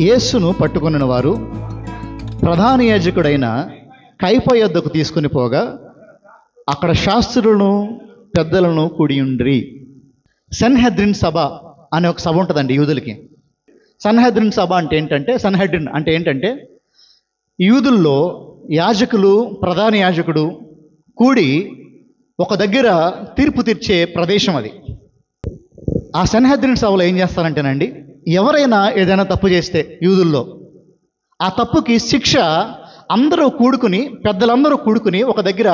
యేసును పట్టుకొనిన వారు ప్రధాన యాజకుడైన కయప యొద్దకు తీసుకుని పోగా అక్కడ శాస్త్రులను పెద్దలను కూడియుండ్రి. సన్హెద్రిన్ సభ అనే ఒక సభ ఉంటుందండి యూదులకి. సన్హెద్రిన్ సభ అంటే ఏంటంటే యూదుల్లో యాజకులు, ప్రధాన యాజకుడు కూడి ఒక దగ్గర తీర్పు తీర్చే ప్రదేశం అది. ఆ సన్హెద్రిన్ సభలో ఏం చేస్తారంటేనండి, ఎవరైనా ఏదైనా తప్పు చేస్తే యూదుల్లో ఆ తప్పుకి శిక్ష అందరూ కూడుకుని, పెద్దలందరూ కూడుకుని ఒక దగ్గర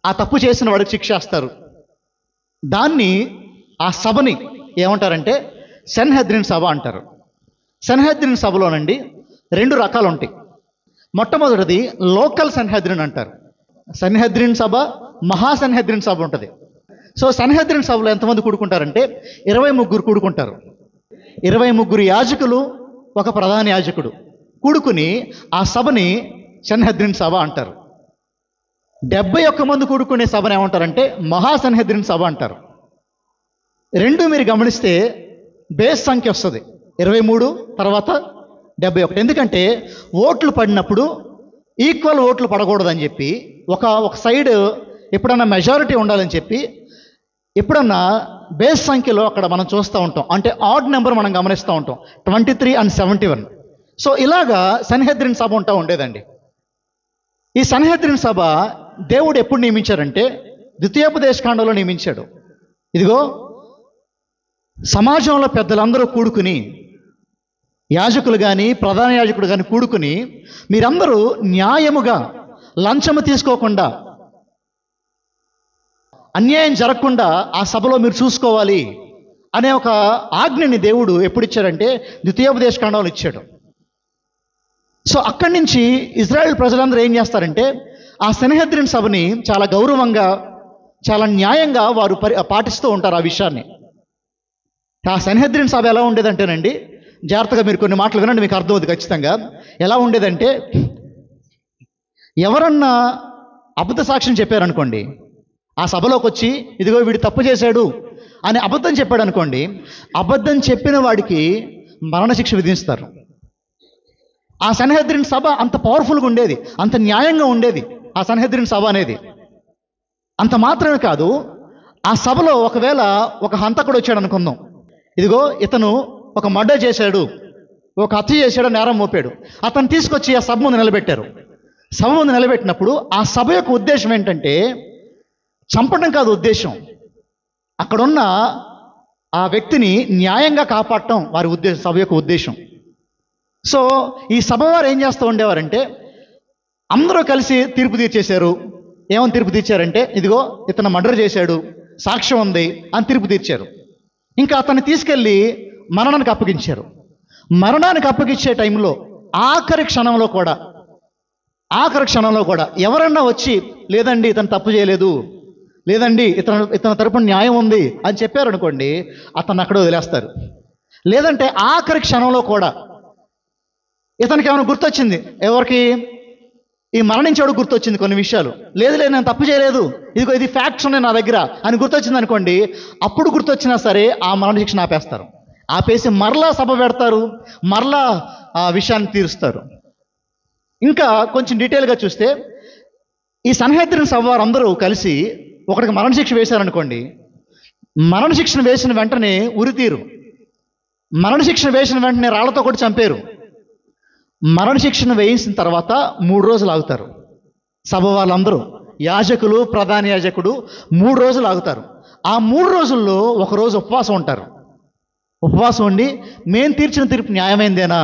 ఆ తప్పు చేసిన వాడికి శిక్ష వేస్తారు. దాన్ని, ఆ సభని ఏమంటారంటే సన్హెద్రిన్ సభ అంటారు. సన్హెద్రిన్ సభలోనండి 2 రకాలు ఉంటాయి. మొట్టమొదటిది లోకల్ సన్హెద్రిన్ అంటారు. సన్హెద్రిన్ సభ, మహాసన్హెద్రిన్ సభ ఉంటుంది. సో సన్హెద్రిన్ సభలో ఎంతమంది కూడుకుంటారంటే 23 కూడుకుంటారు. 23 యాజకులు, ఒక ప్రధాన యాజకుడు కూడుకుని ఆ సభని సన్హెద్రిన్ సభ అంటారు. 71 మంది కూడుకునే సభను ఏమంటారంటే మహాసన్హెద్రిన్ సభ అంటారు. 2 మీరు గమనిస్తే బేస్ సంఖ్య వస్తుంది, 23 తర్వాత 71. ఎందుకంటే ఓట్లు పడినప్పుడు ఈక్వల్ ఓట్లు పడకూడదని చెప్పి ఒక సైడ్ ఎప్పుడన్నా మెజారిటీ ఉండాలని చెప్పి ఎప్పుడన్నా బేస్ సంఖ్యలో అక్కడ మనం చూస్తూ ఉంటాం. అంటే ఆడ్ నెంబర్ మనం గమనిస్తూ ఉంటాం, 23 and 71. సో ఇలాగా సన్హెద్రిన్ సభ ఉండేదండి. ఈ సన్హెద్రిన్ సభ దేవుడు ఎప్పుడు నియమించారంటే ద్వితీయోపదేశకాండంలో నియమించాడు. ఇదిగో సమాజంలో పెద్దలందరూ కూడుకుని, యాజకులు కానీ ప్రధాన యాజకుడు కానీ కూడుకుని, మీరందరూ న్యాయముగా లంచము తీసుకోకుండా, అన్యాయం జరగకుండా ఆ సభలో మీరు చూసుకోవాలి అనే ఒక ఆజ్ఞని దేవుడు ఎప్పుడు ఇచ్చాడంటే ద్వితీయోపదేశకాండంలో ఇచ్చాడు. సో అక్కడి నుంచి ఇజ్రాయెల్ ప్రజలందరూ ఏం చేస్తారంటే ఆ సన్హెద్రిన్ సభని చాలా గౌరవంగా, చాలా న్యాయంగా వారు పాటిస్తూ ఉంటారు ఆ విషయాన్ని. ఆ సన్హెద్రిన్ సభ ఎలా ఉండేదంటేనండి, జాగ్రత్తగా మీరు కొన్ని మాటలు వినండి, మీకు అర్థమవుతుంది ఖచ్చితంగా. ఎలా ఉండేదంటే, ఎవరన్నా అబద్ధ సాక్ష్యం చెప్పారనుకోండి, ఆ సభలోకి వచ్చి ఇదిగో వీడు తప్పు చేశాడు అని అబద్ధం చెప్పాడు అనుకోండి, అబద్ధం చెప్పిన వాడికి మరణశిక్ష విధిస్తారు. ఆ సన్హెద్రిన్ సభ అంత పవర్ఫుల్గా ఉండేది, అంత న్యాయంగా ఉండేది ఆ సన్హెద్రిన్ సభ అనేది. అంత మాత్రమే కాదు, ఆ సభలో ఒకవేళ ఒక హంతకుడు వచ్చాడు అనుకుందాం, ఇదిగో ఇతను ఒక మర్డర్ చేశాడు, ఒక హత్య చేశాడు, నేరం మోపాడు, అతను తీసుకొచ్చి ఆ సభ ముందు నిలబెట్టారు. సభ ముందు నిలబెట్టినప్పుడు ఆ సభ యొక్క ఉద్దేశం ఏంటంటే చంపడం కాదు ఉద్దేశం, అక్కడున్న ఆ వ్యక్తిని న్యాయంగా కాపాడటం వారి ఉద్దేశం, సభ యొక్క ఉద్దేశం. సో ఈ సభ వారు ఏం చేస్తూ ఉండేవారంటే అందరూ కలిసి తీర్పు తీర్చేశారు. ఏమని తీర్పు తీర్చారంటే, ఇదిగో ఇతను మర్డర్ చేశాడు, సాక్ష్యం ఉంది అని తీర్పు తీర్చారు. ఇంకా అతన్ని తీసుకెళ్ళి మరణానికి అప్పగించారు. మరణానికి అప్పగించే టైంలో ఆఖరి క్షణంలో కూడా ఎవరన్నా వచ్చి లేదండి ఇతను తప్పు చేయలేదు, లేదండి ఇతని తరపున న్యాయం ఉంది అని చెప్పారనుకోండి, అతన్ని అక్కడ వదిలేస్తారు. లేదంటే ఆఖరి క్షణంలో కూడా ఇతనికి ఏమైనా గుర్తొచ్చింది, ఎవరికి, ఈ మరణించాడు గుర్తొచ్చింది కొన్ని విషయాలు, లేదు నేను తప్పు చేయలేదు, ఇదిగో ఇది ఫ్యాక్ట్స్ ఉన్నాయి నా దగ్గర అని గుర్తొచ్చింది అనుకోండి, అప్పుడు గుర్తొచ్చినా సరే ఆ మరణశిక్షను ఆపేస్తారు. ఆపేసి మరలా సభ పెడతారు, మరలా ఆ విషయాన్ని తీరుస్తారు. ఇంకా కొంచెం డీటెయిల్గా చూస్తే ఈ సన్హెద్రిన్ సభ వారందరూ కలిసి ఒకడికి మరణశిక్ష వేశారనుకోండి, మరణశిక్షను వేసిన వెంటనే ఉరితీరు, మరణశిక్షను వేసిన వెంటనే రాళ్లతో కూడా చంపారు. మరణశిక్షను వేయించిన తర్వాత 3 రోజులు ఆగుతారు సభ వాళ్ళందరూ, యాజకులు, ప్రధాన యాజకుడు 3 రోజులు ఆగుతారు. ఆ 3 రోజుల్లో ఒక రోజు ఉపవాసం ఉంటారు. ఉపవాసం ఉండి మేము తీర్చిన తీర్పు న్యాయమైందేనా,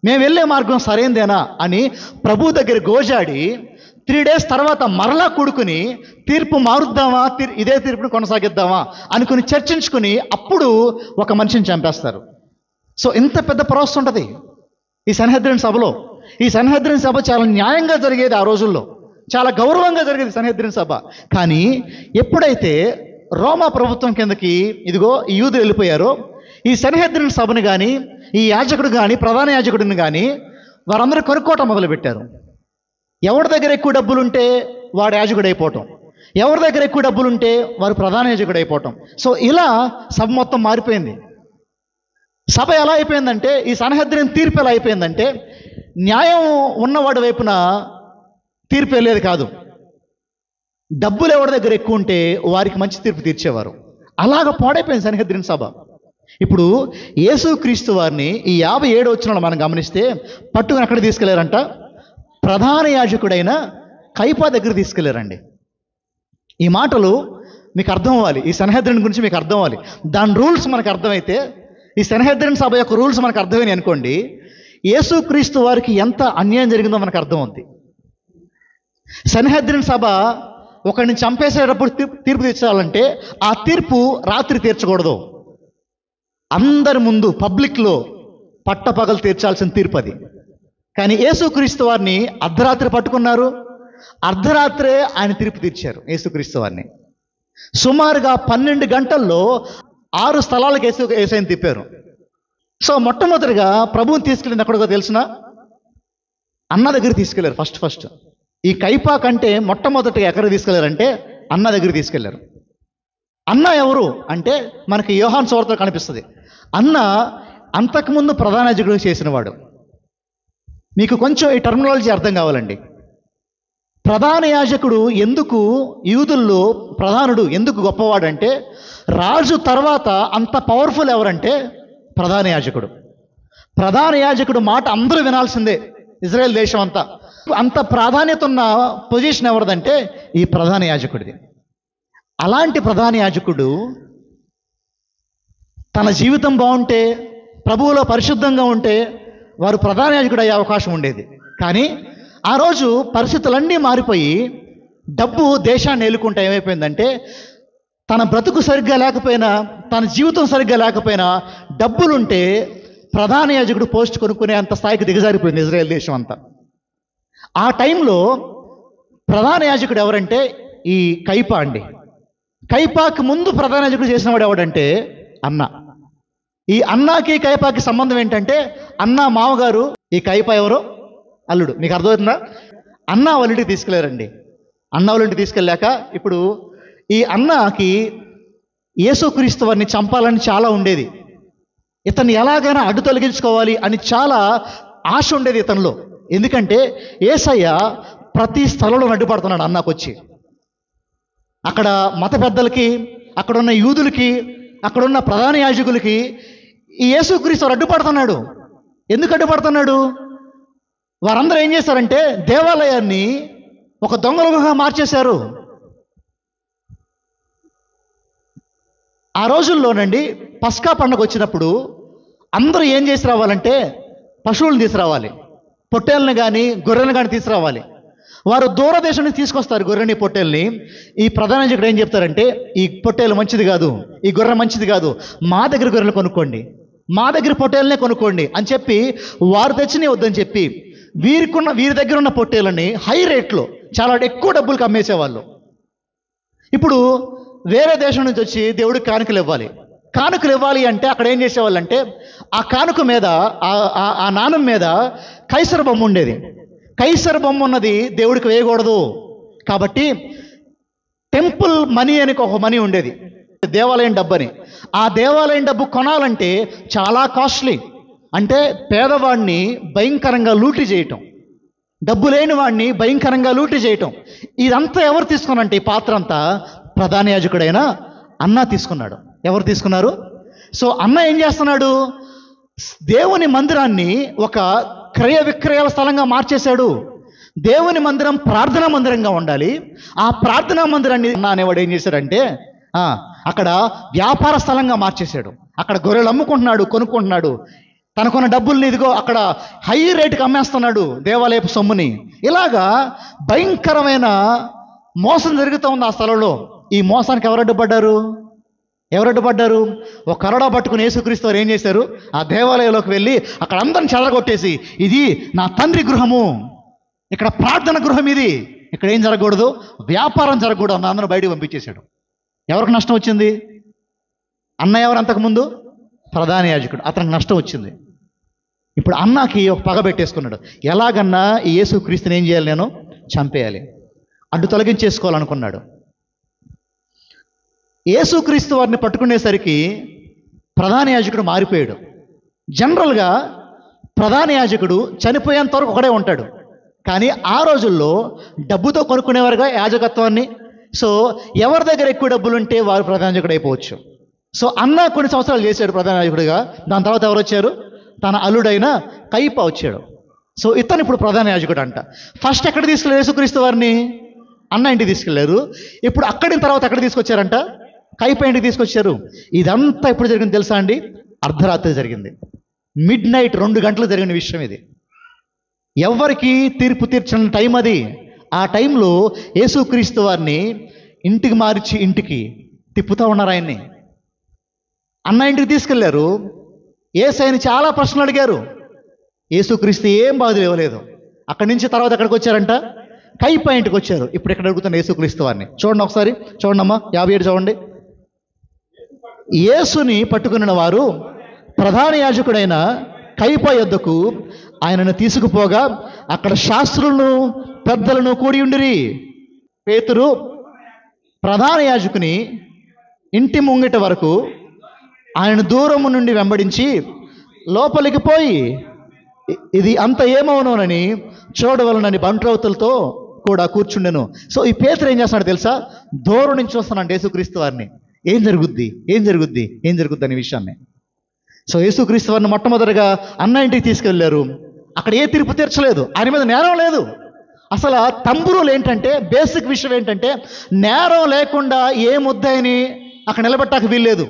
మేము వెళ్ళే మార్గం సరైందేనా అని ప్రభు దగ్గర గోజాడి 3 days తర్వాత మరలా కూడుకుని తీర్పు మారుద్దామా, ఇదే తీర్పును కొనసాగిద్దామా అనుకుని చర్చించుకుని అప్పుడు ఒక మనిషిని చంపేస్తారు. సో ఇంత పెద్ద ప్రాసెస్ ఉంటుంది ఈ సన్హెద్రిన్ సభలో. ఈ సన్హెద్రిన్ సభ చాలా న్యాయంగా జరిగేది ఆ రోజుల్లో, చాలా గౌరవంగా జరిగేది సన్హెద్రిన్ సభ. కానీ ఎప్పుడైతే రోమా ప్రభుత్వం కిందకి ఇదిగో ఈ యూదులు వెళ్ళిపోయారో, ఈ సన్హెద్రిన్ సభను కానీ, ఈ యాజకుడు కానీ, ప్రధాన యాజకుడిని కానీ వారందరూ కొనుక్కోవటం మొదలుపెట్టారు. ఎవరి దగ్గర ఎక్కువ డబ్బులుంటే వాడు యాజకుడు అయిపోవటం, ఎవరి దగ్గర ఎక్కువ డబ్బులుంటే వారు ప్రధాన యాజకుడు అయిపోవటం. సో ఇలా సభ మొత్తం మారిపోయింది. సభ ఎలా అయిపోయిందంటే, ఈ సన్హెద్రిన్ తీర్పు ఎలా అయిపోయిందంటే, న్యాయం ఉన్నవాడి వైపున తీర్పు వెళ్ళేది కాదు. డబ్బులు ఎవరి దగ్గర ఎక్కువ ఉంటే వారికి మంచి తీర్పు తీర్చేవారు. అలాగ పాడైపోయింది సన్హెద్రిన్ సభ. ఇప్పుడు యేసుక్రీస్తు వారిని ఈ 57 వచనంలో మనం గమనిస్తే పట్టుకుని అక్కడ తీసుకెళ్లారంట, ప్రధాన యాజకుడైన కైపా దగ్గర తీసుకెళ్లారండి. ఈ మాటలు మీకు అర్థం అవ్వాలి, ఈ సన్హెద్రిన్ గురించి మీకు అర్థం అవ్వాలి. దాని రూల్స్ మనకు అర్థమైతే, ఈ సన్హెద్రిన్ సభ యొక్క రూల్స్ మనకు అర్థమైనాయి అనుకోండి, యేసుక్రీస్తు వారికి ఎంత అన్యాయం జరిగిందో మనకు అర్థం అవుతుంది. సన్హెద్రిన్ సభ ఒకరిని చంపేసేటప్పుడు తీర్పు తీర్చాలంటే ఆ తీర్పు రాత్రి తీర్చకూడదు, అందరి ముందు పబ్లిక్లో పట్టపగలు తీర్చాల్సిన తీర్పు అది. కానీ యేసుక్రీస్తు వారిని అర్ధరాత్రి పట్టుకున్నారు, అర్ధరాత్రే ఆయన తీర్పు తీర్చారు యేసుక్రీస్తు వారిని. సుమారుగా 12 గంటల్లో 6 స్థలాలకు యేసయ్యను తిప్పారు. సో మొట్టమొదటిగా ప్రభువుని తీసుకెళ్ళింది ఎక్కడికో తెలిసిన, అన్న దగ్గర తీసుకెళ్లారు. ఫస్ట్ ఈ కైపా కంటే మొట్టమొదటిగా ఎక్కడికి తీసుకెళ్లారంటే అన్న దగ్గర తీసుకెళ్లారు. అన్న ఎవరు అంటే మనకి యోహాను సువార్తలో కనిపిస్తుంది. అన్న అంతకుముందు ప్రధాన యాజకుడు చేసినవాడు. మీకు కొంచెం ఈ టర్మినాలజీ అర్థం కావాలండి. ప్రధాన యాజకుడు ఎందుకు యూదుల్లో ప్రధానుడు ఎందుకు గొప్పవాడంటే, రాజు తర్వాత అంత పవర్ఫుల్ ఎవరంటే ప్రధాన యాజకుడు. ప్రధాన యాజకుడు మాట అందరూ వినాల్సిందే ఇజ్రాయెల్ దేశం అంతా. అంత ప్రాధాన్యత ఉన్న పొజిషన్ ఎవరిదంటే ఈ ప్రధాన యాజకుడిది. అలాంటి ప్రధాన యాజకుడు తన జీవితం బాగుంటే, ప్రభువులో పరిశుద్ధంగా ఉంటే వారు ప్రధాన యాజకుడు అయ్యే అవకాశం ఉండేది. కానీ ఆ రోజు పరిస్థితులన్నీ మారిపోయి డబ్బు దేశాన్ని ఏలుకుంటే ఏమైపోయిందంటే, తన బ్రతుకు సరిగ్గా లేకపోయినా, తన జీవితం సరిగ్గా లేకపోయినా డబ్బులుంటే ప్రధాన యాజకుడు పోస్ట్ కొనుక్కునే అంత స్థాయికి దిగజారిపోయింది ఇజ్రాయెల్ దేశం అంతా. ఆ టైంలో ప్రధాన యాజకుడు ఎవరంటే ఈ కైపా అండి. కైపాకి ముందు ప్రధాన యాజకుడు చేసిన వాడు ఎవడంటే అన్న. ఈ అన్నాకి కైపాకి సంబంధం ఏంటంటే, అన్న మామగారు, ఈ కైపా ఎవరో అల్లుడు. మీకు అర్థమవుతుందా? అన్న వాళ్ళ ఇంటికి తీసుకెళ్లారండి. అన్న వాళ్ళ ఇంటికి తీసుకెళ్ళాక ఇప్పుడు ఈ అన్నకి యేసుక్రీస్తు వారిని చంపాలని చాలా ఉండేది. ఇతన్ని ఎలాగైనా అడ్డు తొలగించుకోవాలి అని చాలా ఆశ ఉండేది ఇతనిలో. ఎందుకంటే యేసయ్య ప్రతి స్థలంలో అడ్డుపడుతున్నాడు అన్నకు వచ్చి. అక్కడ మత పెద్దలకి, అక్కడున్న యూదులకి, అక్కడున్న ప్రధాన యాజకులకి ఈ యేసుక్రీస్తు అడ్డుపడుతున్నాడు. ఎందుకు అడ్డుపడుతున్నాడు? వారందరూ ఏం చేశారంటే దేవాలయాన్ని ఒక దొంగలుగా మార్చేశారు. ఆ రోజుల్లోనండి పస్కా పండుగ వచ్చినప్పుడు అందరూ ఏం చేసి రావాలంటే పశువులను తీసుకురావాలి, పొట్టేళ్ళని కానీ గొర్రెలను కానీ తీసుకురావాలి. వారు దూరదేశం నుంచి తీసుకొస్తారు గొర్రెని, పొట్టేల్ని. ఈ ప్రధాన యాజకుడు ఏం చెప్తారంటే, ఈ పొట్టేలు మంచిది కాదు, ఈ గొర్రె మంచిది కాదు, మా దగ్గర గొర్రెలు కొనుక్కోండి, మా దగ్గర పొట్టేలనే కొనుక్కోండి అని చెప్పి వారు తెచ్చినే వద్దని చెప్పి వీరి దగ్గర ఉన్న పొట్టేలని హై రేట్లో చాలా ఎక్కువ డబ్బులకు అమ్మేసేవాళ్ళు. ఇప్పుడు వేరే దేశం నుంచి వచ్చి దేవుడికి కానుకలు ఇవ్వాలి. కానుకలు ఇవ్వాలి అంటే అక్కడ ఏం చేసేవాళ్ళు అంటే, ఆ కానుక మీద ఆ నాణం మీద కైసర్ బొమ్మ ఉండేది. కైసర్ బొమ్మ ఉన్నది దేవుడికి వేయకూడదు కాబట్టి టెంపుల్ మనీ అని ఒక మనీ ఉండేది, దేవాలయం డబ్బు అని. ఆ దేవాలయం డబ్బు కొనాలంటే చాలా కాస్ట్లీ. అంటే పేదవాడిని భయంకరంగా లూటీ చేయటం, డబ్బు లేని వాడిని భయంకరంగా లూటీ చేయటం. ఇదంతా ఎవరు తీసుకున్నారంటే ఈ పాత్ర అంతా ప్రధాన యాజకుడైన అన్న తీసుకున్నాడు. ఎవరు తీసుకున్నారు? సో అన్న ఏం చేస్తున్నాడు? దేవుని మందిరాన్ని ఒక క్రయ విక్రయాల స్థలంగా మార్చేశాడు. దేవుని మందిరం ప్రార్థనా మందిరంగా ఉండాలి. ఆ ప్రార్థనా మందిరాన్ని అన్న అనేవాడు ఏం చేశాడంటే అక్కడ వ్యాపార స్థలంగా మార్చేశాడు. అక్కడ గొర్రెలు అమ్ముకుంటున్నాడు, కొనుక్కుంటున్నాడు. తనకున్న డబ్బుల్ని ఇదిగో అక్కడ హై రేటుకి అమ్మేస్తున్నాడు దేవాలయపు సొమ్ముని. ఇలాగా భయంకరమైన మోసం జరుగుతూ ఉంది ఆ స్థలంలో. ఈ మోసానికి ఎవరు అడ్డుపడ్డారు? ఒక కరోడా పట్టుకుని యేసుక్రీస్తు వారు ఏం చేశారు? ఆ దేవాలయంలోకి వెళ్ళి అక్కడ అందరిని చెదరగొట్టేసి, ఇది నా తండ్రి గృహము, ఇక్కడ ప్రార్థన గృహం, ఇది ఇక్కడ ఏం జరగకూడదు, వ్యాపారం జరగకూడదు అన్న అందరూ బయటకు పంపించేశాడు. ఎవరికి నష్టం వచ్చింది? అన్న ఎవరు? అంతకుముందు ప్రధాన యాజకుడు, అతనికి నష్టం వచ్చింది. ఇప్పుడు అన్నకి ఒక పగ పెట్టేసుకున్నాడు. ఎలాగన్నా ఈ యేసుక్రీస్తుని ఏం చేయాలి? నేను చంపేయాలి, అడ్డు తొలగించేసుకోవాలనుకున్నాడు. యేసుక్రీస్తు వారిని పట్టుకునేసరికి ప్రధాన యాజకుడు మారిపోయాడు. జనరల్గా ప్రధాన యాజకుడు చనిపోయేంత వరకు ఒకడే ఉంటాడు. కానీ ఆ రోజుల్లో డబ్బుతో కొనుక్కునేవారుగా యాజకత్వాన్ని. సో ఎవరి దగ్గర ఎక్కువ డబ్బులు ఉంటే వారు ప్రధాన యాజకుడు అయిపోవచ్చు. సో అన్న కొన్ని సంవత్సరాలు చేశాడు ప్రధాన యాజకుడిగా. దాని తర్వాత ఎవరు వచ్చారు? తన అల్లుడైన కయప వచ్చాడు. సో ఇతను ఇప్పుడు ప్రధాన యాజకుడు అంట. ఫస్ట్ ఎక్కడ తీసుకెళ్ళారు యేసుక్రీస్తు వారిని? అన్న ఇంటికి తీసుకెళ్లారు. ఇప్పుడు అక్కడి తర్వాత ఎక్కడ తీసుకొచ్చారంట? కయప ఇంటికి తీసుకొచ్చారు. ఇదంతా ఎప్పుడు జరిగింది తెలుసా అండి? అర్ధరాత్రి జరిగింది. మిడ్ నైట్ 2 గంటలు జరిగిన విషయం ఇది. ఎవరికి తీర్పు తీర్చిన టైం అది. ఆ టైంలో యేసుక్రీస్తు వారిని ఇంటికి మార్చి ఇంటికి తిప్పుతూ ఉన్నారు ఆయన్ని. అన్న ఇంటికి తీసుకెళ్లారు. యేసయ్యని చాలా ప్రశ్నలు అడిగారు. యేసుక్రీస్తు ఏం బాధలు ఇవ్వలేదు. అక్కడి నుంచి తర్వాత ఎక్కడికి వచ్చారంట? కయప ఇంటికి వచ్చారు. ఇప్పుడు ఎక్కడ అడుగుతున్న యేసుక్రీస్తు వారిని చూడండి ఒకసారి. చూడండి అమ్మా, 57 చూడండి. యేసుని పట్టుకున్న వారు ప్రధాన యాజకుడైన కయప యొద్దకు ఆయనను తీసుకుపోగా అక్కడ శాస్త్రులను పెద్దలను కూడి ఉండిరి. పేతురు ప్రధాన యాజకుని ఇంటి ముంగిట వరకు ఆయన దూరము నుండి వెంబడించి లోపలికి పోయి ఇది అంత ఏమవునోనని చూడవలనని బంట్రౌతులతో కూడా కూర్చుండెను. సో ఈ పేతురు ఏం చేస్తున్నాడు తెలుసా? దూరం నుంచి చూస్తున్నాడు యేసుక్రీస్తు వారిని. ఏం జరుగుద్ది అనే విషయాన్ని. సో యేసుక్రీస్తు వారిని మొట్టమొదటిగా అన్న ఇంటికి తీసుకెళ్లారు. అక్కడ ఏ తీర్పు తీర్చలేదు. ఆయన మీద నేరం లేదు. అసలు తంబురులు ఏంటంటే, బేసిక్ విషయం ఏంటంటే, నేరం లేకుండా ఏ ముద్దాయిని అక్కడ నిలబెట్టాక వీల్లేదు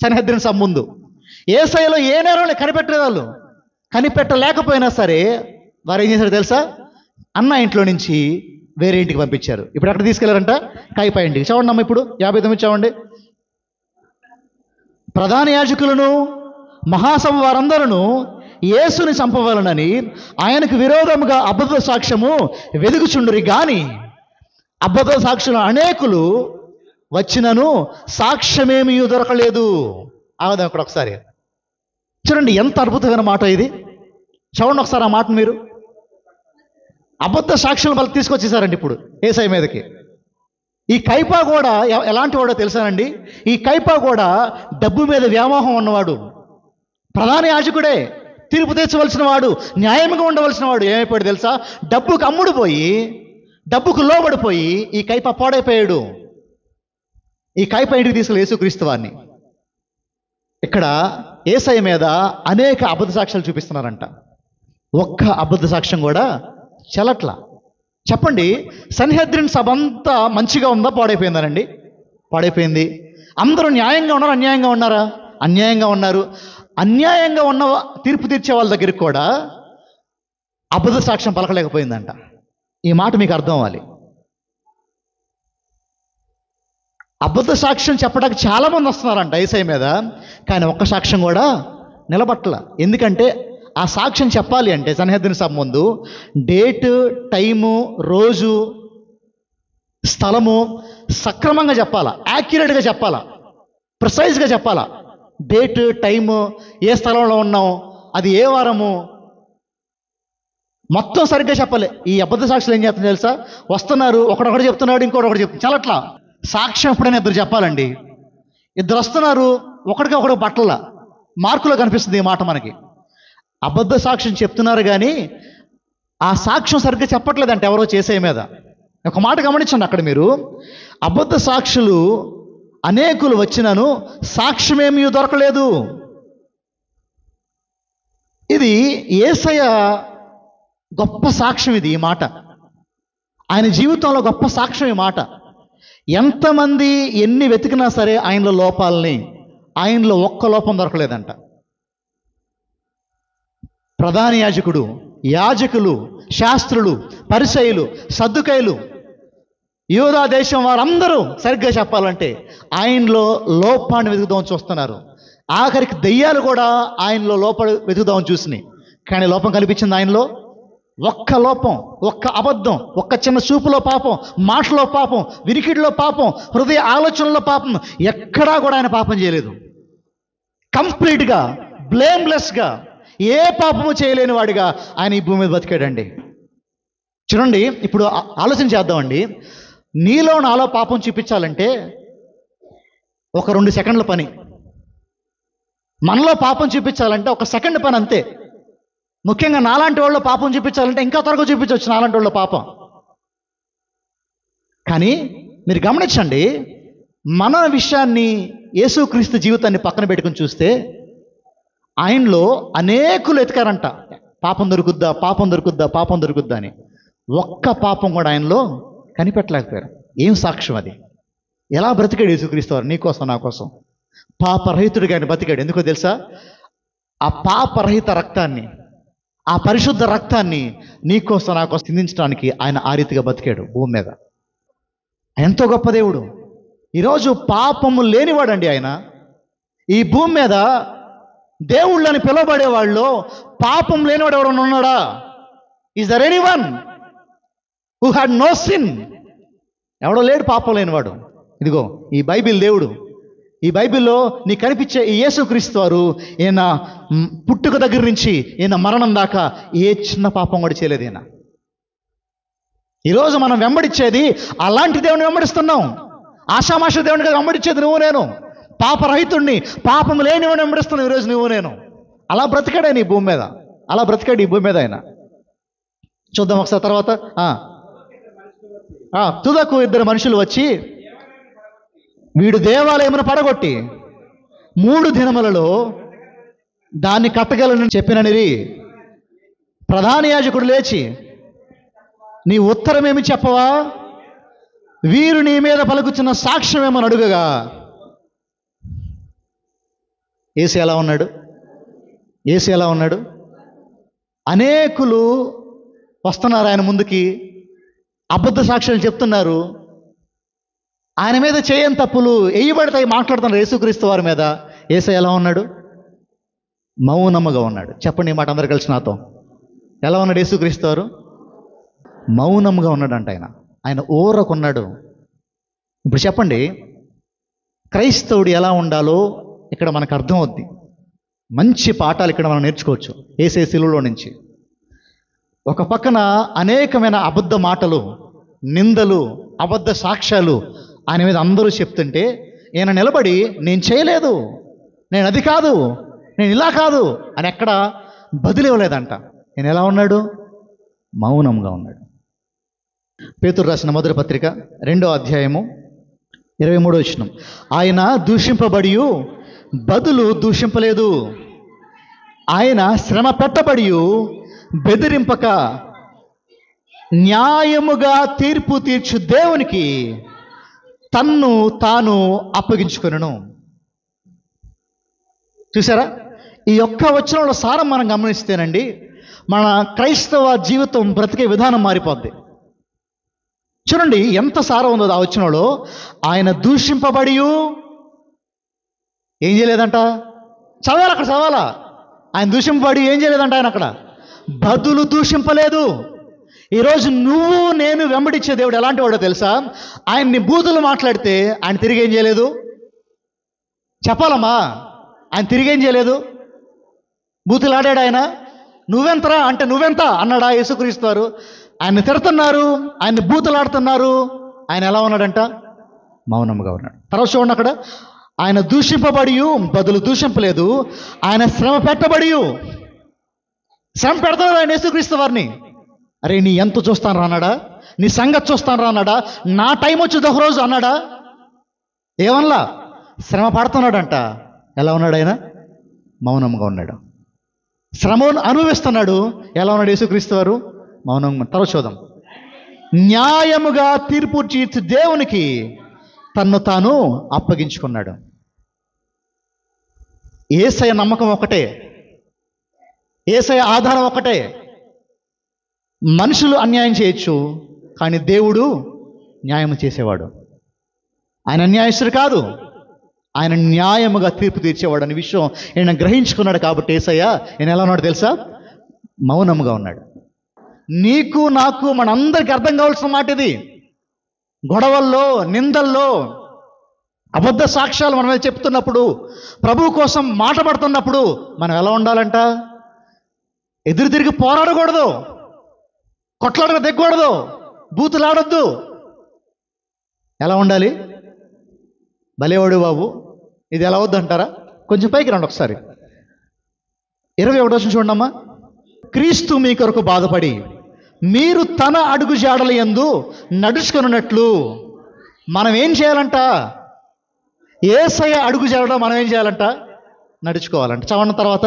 సన్హెద్రిన్ సభ ముందు. యేసయ్యలో ఏ నేరం కనిపెట్టలేదు వాళ్ళు. కనిపెట్టలేకపోయినా సరే వారు ఏం చేశారు తెలుసా? అన్న ఇంట్లో నుంచి వేరే ఇంటికి పంపించారు. ఇప్పుడు ఎక్కడ తీసుకెళ్లారంట? కయప ఇంటికి. చూడండి అమ్మ, ఇప్పుడు 59 చూడండి. ప్రధాన యాజకులను మహాసభ వారందరూ యేసుని చంపవలనని ఆయనకు విరోధముగా అబద్ధ సాక్ష్యము వెదుగుచుండురి. గాని అబద్ధ సాక్షులు అనేకులు వచ్చినను సాక్ష్యమేమీ దొరకలేదు. ఆగదాం ఇక్కడ ఒకసారి చూడండి, ఎంత అద్భుతమైన మాట ఇది. చూడండి ఒకసారి ఆ మాట మీరు. అబద్ధ సాక్షులను వాళ్ళు తీసుకొచ్చేసారండి ఇప్పుడు యేసయ్య మీదకి. ఈ కయప కూడా ఎలాంటి వాడో తెలుసానండి? ఈ కయప కూడా డబ్బు మీద వ్యామోహం ఉన్నవాడు. ప్రధాన యాజకుడే, తీర్పు తీర్చవలసిన వాడు, న్యాయంగా ఉండవలసిన వాడు. ఏమైపోయాడు తెలుసా? డబ్బుకు అమ్ముడుపోయి, డబ్బుకు లోబడిపోయి ఈ కయప పాడైపోయాడు. ఈ కయప ఇంటికి తీసుకెళ్ళి యేసుక్రీస్తు వారిని. ఇక్కడ యేసయ్య మీద అనేక అబద్ధ సాక్ష్యాలు చూపిస్తున్నారంట. ఒక్క అబద్ధ సాక్ష్యం కూడా చెల్లట్లా. చెప్పండి, సన్హెద్రిన్ సభ అంతా మంచిగా ఉందా, పాడైపోయిందానండి? పాడైపోయింది. అందరూ న్యాయంగా ఉన్నారా, అన్యాయంగా ఉన్నారా? అన్యాయంగా ఉన్నారు. అన్యాయంగా ఉన్న తీర్పు తీర్చే వాళ్ళ దగ్గరికి కూడా అబద్ధ సాక్ష్యం పలకలేకపోయిందంట. ఈ మాట మీకు అర్థం అవ్వాలి. అబద్ధ సాక్ష్యం చెప్పడానికి చాలామంది వస్తున్నారంట యేసయ్య మీద, కానీ ఒక్క సాక్ష్యం కూడా నిలబట్టల. ఎందుకంటే ఆ సాక్ష్యం చెప్పాలి అంటే సన్హెద్రిన్ సభ ముందు డేటు, టైము, రోజు, స్థలము సక్రమంగా చెప్పాలా, యాక్యురేట్గా చెప్పాలా, ప్రిసైజ్గా చెప్పాలా. డేటు, టైము, ఏ స్థలంలో ఉన్నాం, అది ఏ వారము, మొత్తం సరిగ్గా చెప్పాలి. ఈ అబద్ధ సాక్షులు ఏం చేస్తున్నారు తెలుసా? వస్తున్నారు, ఒకడొకటి చెప్తున్నాడు, ఇంకొకటి చెప్తున్నారు. చాలా అట్లా సాక్ష్యం ఎప్పుడైనా ఇద్దరు చెప్పాలండి. ఇద్దరు వస్తున్నారు, ఒకడికి ఒకటి బట్టల మార్కులో కనిపిస్తుంది ఈ మాట మనకి. అబద్ధ సాక్ష్యం చెప్తున్నారు కానీ ఆ సాక్ష్యం సరిగ్గా చెప్పట్లేదంటే ఎవరో చేసే మీద. ఒక మాట గమనించండి అక్కడ మీరు. అబద్ధ సాక్షులు అనేకులు వచ్చినను సాక్ష్యమేమీ దొరకలేదు. ఇది యేసయ్య గొప్ప సాక్ష్యం. ఇది ఈ మాట ఆయన జీవితంలో గొప్ప సాక్ష్యం. ఈ మాట ఎంతమంది ఎన్ని వెతికినా సరే ఆయనలో లోపాలని, ఆయనలో ఒక్క లోపం దొరకలేదంట. ప్రధాన యాజకుడు, యాజకులు, శాస్త్రులు, పరిసయ్యులు, సద్దుకయ్యులు, యూదా దేశం వారందరూ సరిగ్గా చెప్పాలంటే ఆయనలో లోపాన్ని వెతుకుదామని చూస్తున్నారు. ఆఖరికి దెయ్యాలు కూడా ఆయనలో వెతుకుదామని చూసినాయి. కానీ లోపం కనిపించింది ఆయనలో? ఒక్క లోపం, ఒక్క అబద్ధం, ఒక్క చిన్న చూపులో పాపం, మాటలో పాపం, వినికిడిలో పాపం, హృదయ ఆలోచనలో పాపం, ఎక్కడా కూడా ఆయన పాపం చేయలేదు. కంప్లీట్గా బ్లేమ్లెస్గా ఏ పాపము చేయలేని వాడిగా ఆయన ఈ భూమి మీద బతికాడండి. చూడండి, ఇప్పుడు ఆలోచన చేద్దామండి. నీలో నాలో పాపం చూపించాలంటే ఒక 2 సెకండ్ల పని. మనలో పాపం చూపించాలంటే ఒక సెకండ్ పని అంతే. ముఖ్యంగా నాలాంటి వాళ్ళు పాపం చూపించాలంటే ఇంకా త్వరగా చూపించవచ్చు నాలాంటి వాళ్ళు పాపం. కానీ మీరు గమనించండి, మన విషయాన్ని, యేసుక్రీస్తు జీవితాన్ని పక్కన పెట్టుకుని చూస్తే ఆయనలో అనేకులు ఎతికారంట, పాపం దొరుకుద్దా, పాపం దొరుకుద్దా, పాపం దొరుకుద్దా అని. ఒక్క పాపం కూడా ఆయనలో కనిపెట్టలేకపోయారు. ఏం సాక్ష్యం అది? ఎలా బ్రతికాడు యేసుక్రీస్తు వారు? నీకోసం, నా కోసం పాపరహితుడిగా ఆయన బతికాడు. ఎందుకో తెలుసా? ఆ పాపరహిత రక్తాన్ని, ఆ పరిశుద్ధ రక్తాన్ని నీకోసం, నా కోసం చిందించడానికి ఆయన ఆ రీతిగా బతికాడు భూమి మీద. ఎంతో గొప్ప దేవుడు. ఈరోజు పాపము లేనివాడండి ఆయన. ఈ భూమి మీద దేవుళ్ళని పిలువబడే వాళ్ళు పాపం లేనివాడు ఎవరైనా ఉన్నాడా? Is there anyone who had no sin? ఎవడో లేడు పాపం లేనివాడు. ఇదిగో ఈ బైబిల్ దేవుడు. ఈ బైబిల్లో నీకు కనిపించే ఈ యేసుక్రీస్తు వారు, ఈయన పుట్టుక దగ్గర నుంచి ఈయన మరణం దాకా ఏ చిన్న పాపం కూడా చేయలేదు ఈయన. ఈరోజు మనం వెంబడించేది అలాంటి దేవుని వెంబడిస్తున్నాం. ఆషామాష దేవుని కదా వెంబడించేది నువ్వు నేను. పాపరహితుడిని, పాపం లేనివాడిని వెంబడిస్తున్నావు ఈరోజు నువ్వు నేను. అలా బ్రతికాడు ఆయన ఈ భూమి మీద. అలా బ్రతికాడు ఈ భూమి మీద ఆయన. చూద్దాం ఒకసారి తర్వాత. తుదకు ఇద్దరు మనుషులు వచ్చి, వీడు దేవాలయమును పడగొట్టి 3 దినములలో దాన్ని కట్టగలను చెప్పిననిరి. ప్రధాన యాజకుడు లేచి, నీ ఉత్తరమేమి చెప్పవా? వీరు నీ మీద పలుకుచున్న సాక్ష్యమేమని అడుగగా, యేసు ఎలా ఉన్నాడు? యేసు ఎలా ఉన్నాడు? అనేకులు వస్తున్నారు ఆయన ముందుకి, అబద్ధ సాక్ష్యాలు చెప్తున్నారు. ఆయన మీద చేయని తప్పులు వేయబడతాయి, మాట్లాడుతున్నారు యేసుక్రీస్తు వారి మీద. యేసు ఎలా ఉన్నాడు? మౌనముగా ఉన్నాడు. చెప్పండి ఈ మాట అందరు కలిసి నాతో. ఎలా ఉన్నాడు యేసుక్రీస్తు వారు? మౌనముగా ఉన్నాడంట ఆయన. ఆయన ఊరకున్నాడు. ఇప్పుడు చెప్పండి, క్రైస్తవుడు ఎలా ఉండాలో ఇక్కడ మనకు అర్థం అవుద్ది. మంచి పాఠాలు ఇక్కడ మనం నేర్చుకోవచ్చు యేసే శిలువలో నుంచి. ఒక పక్కన అనేకమైన అబద్ధ మాటలు, నిందలు, అబద్ధ సాక్ష్యాలు ఆయన మీద అందరూ చెప్తుంటే ఈయన నిలబడి, నేను చేయలేదు, నేను అది కాదు, నేను ఇలా కాదు అని ఎక్కడ బదులు ఇవ్వలేదంట. నేను ఎలా ఉన్నాడు? మౌనంగా ఉన్నాడు. పేతురు రాసిన మొదటి పత్రిక 2వ అధ్యాయము 23వ వచనం. ఆయన దూషింపబడి బదులు దూషింపలేదు, ఆయన శ్రమ పెట్టబడి బెదిరింపక న్యాయముగా తీర్పు తీర్చు దేవునికి తన్ను తాను అప్పగించుకొనెను. చూసారా? ఈ ఒక్క వచనంలో సారం మనం గమనిస్తేనండి, మన క్రైస్తవ జీవితం బ్రతికే విధానం మారిపోద్ది. చూడండి ఎంత సారం ఉందో ఆ వచనంలో. ఆయన దూషింపబడి ఏం చేయలేదంట? చదవాలి, అక్కడ చదవాలా. ఆయన దూషింపబడి ఏం చేయలేదంట? ఆయన అక్కడ బదులు దూషింపలేదు. ఈరోజు నువ్వు నేను వెంబడించే దేవుడు ఎలాంటి వాడో తెలుసా? ఆయన్ని బూతులు మాట్లాడితే ఆయన తిరిగి ఏం చేయలేదు? చెప్పాలమ్మా, ఆయన తిరిగి ఏం చేయలేదు? బూతులు ఆడాడు ఆయన. నువ్వెంతరా అంటే నువ్వెంత అన్నాడా యేసుక్రీస్తు వారు? ఆయన తిడుతున్నారు, ఆయన బూతులు ఆడుతున్నారు. ఆయన ఎలా ఉన్నాడంట? మౌనంగా ఉన్నాడు. తర్వాత చూడండి అక్కడ, ఆయన దూషింపబడి బదులు దూషింపలేదు, ఆయన శ్రమ పెట్టబడి, శ్రమ పెడుతున్నాడు ఆయన యేసుక్రీస్తు వారిని. అరే నీ ఎంత చూస్తాను రా అన్నాడా? నీ సంగతి చూస్తాను రా అన్నాడా? నా టైం వచ్చేది ఒకరోజు అన్నాడా? ఏమనలా, శ్రమ పడుతున్నాడంట. ఎలా ఉన్నాడు ఆయన? మౌనంగా ఉన్నాడు. శ్రమను అనుభవిస్తున్నాడు. ఎలా ఉన్నాడు యేసుక్రీస్తు వారు? మౌనంగా. తర్వాత చూద్దాం. న్యాయముగా తీర్పు తీర్చు దేవునికి తన్ను తాను అప్పగించుకున్నాడు. యేసయ్య నమ్మకం ఒకటే, యేసయ్య ఆధారం ఒకటే. మనుషులు అన్యాయం చేయొచ్చు, కానీ దేవుడు న్యాయం చేసేవాడు. ఆయన అన్యాయస్తుడు కాదు, ఆయన న్యాయముగా తీర్పు తీర్చేవాడు అనే విషయం ఆయన గ్రహించుకున్నాడు. కాబట్టి యేసయ్య ఆయన ఎలా ఉన్నాడు తెలుసా? మౌనముగా ఉన్నాడు. నీకు నాకు మనందరికీ అర్థం కావాల్సిన మాట ఇది. గొడవల్లో, నిందల్లో, అబద్ధ సాక్ష్యాలు మన మీద చెప్తున్నప్పుడు, ప్రభువు కోసం మాట పడుతున్నప్పుడు మనం ఎలా ఉండాలంట? ఎదురు తిరిగి పోరాడకూడదు, కొట్లాడక దిగకూడదు, బూతులాడొద్దు. ఎలా ఉండాలి? భలేవాడు బాబు, ఇది ఎలా వద్దంటారా? కొంచెం పైకి రండి ఒకసారి. 21వ వచనం చూడమ్మా. క్రీస్తు మీ కొరకు బాధపడి మీరు తన అడుగు జాడల యందు నడుచుకున్నట్లు. మనం ఏం చేయాలంట? యేసయ్య అడుగు జాడలో మనం ఏం చేయాలంట? నడుచుకోవాలంట. చదవడం తర్వాత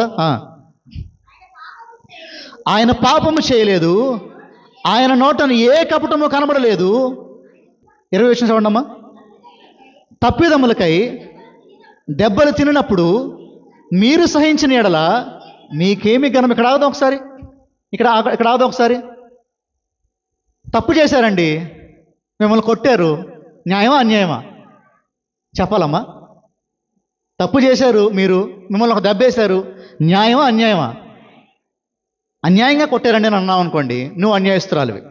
ఆయన పాపము చేయలేదు, ఆయన నోటను ఏ కపటము కనబడలేదు. 20 వచనం చూడమ్మా. తప్పిదములకై దెబ్బలు తినప్పుడు మీరు సహించిన ఎడల మీకేమి ఘనం. ఇక్కడ ఆగుదాం ఒకసారి, ఇక్కడ ఆగుదాం ఒకసారి. తప్పు చేశారండి, మిమ్మల్ని కొట్టారు, న్యాయమా అన్యాయమా చెప్పాలమ్మా? తప్పు చేశారు మీరు, మిమ్మల్ని ఒక దెబ్బేశారు, న్యాయమా అన్యాయమా? అన్యాయంగా కొట్టారండి అని అన్నావు అనుకోండి, నువ్వు అన్యాయస్తురాలివి.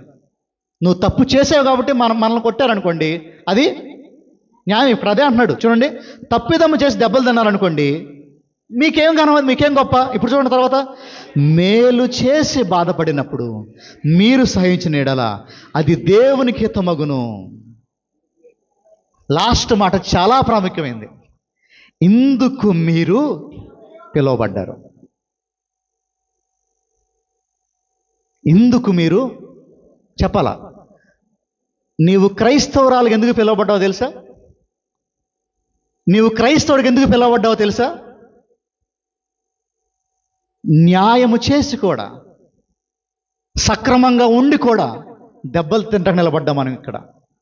నువ్వు తప్పు చేసావు కాబట్టి మనల్ని కొట్టారనుకోండి, అది న్యాయం. ఇప్పుడు అదే అంటున్నాడు చూడండి. తప్పిదమ్ము చేసి దెబ్బలు తిన్నారనుకోండి, మీకేం కనవదు, మీకేం గొప్ప. ఇప్పుడు చూడండి తర్వాత, మేలు చేసి బాధపడినప్పుడు మీరు సహించిన ఎడల అది దేవునికి హితమగును. లాస్ట్ మాట చాలా ప్రాముఖ్యమైంది. ఇందుకు మీరు పిలువబడ్డారు. ఇందుకు మీరు చెప్పాలా? నీవు క్రైస్తవురాలకు ఎందుకు పిలువబడ్డావో తెలుసా? నీవు క్రైస్తవుడికి ఎందుకు పిలువబడ్డావో తెలుసా? న్యాయము చేసి కూడా, సక్రమంగా ఉండి కూడా దెబ్బలు తింటకు నిలబడ్డాం మనం ఇక్కడ.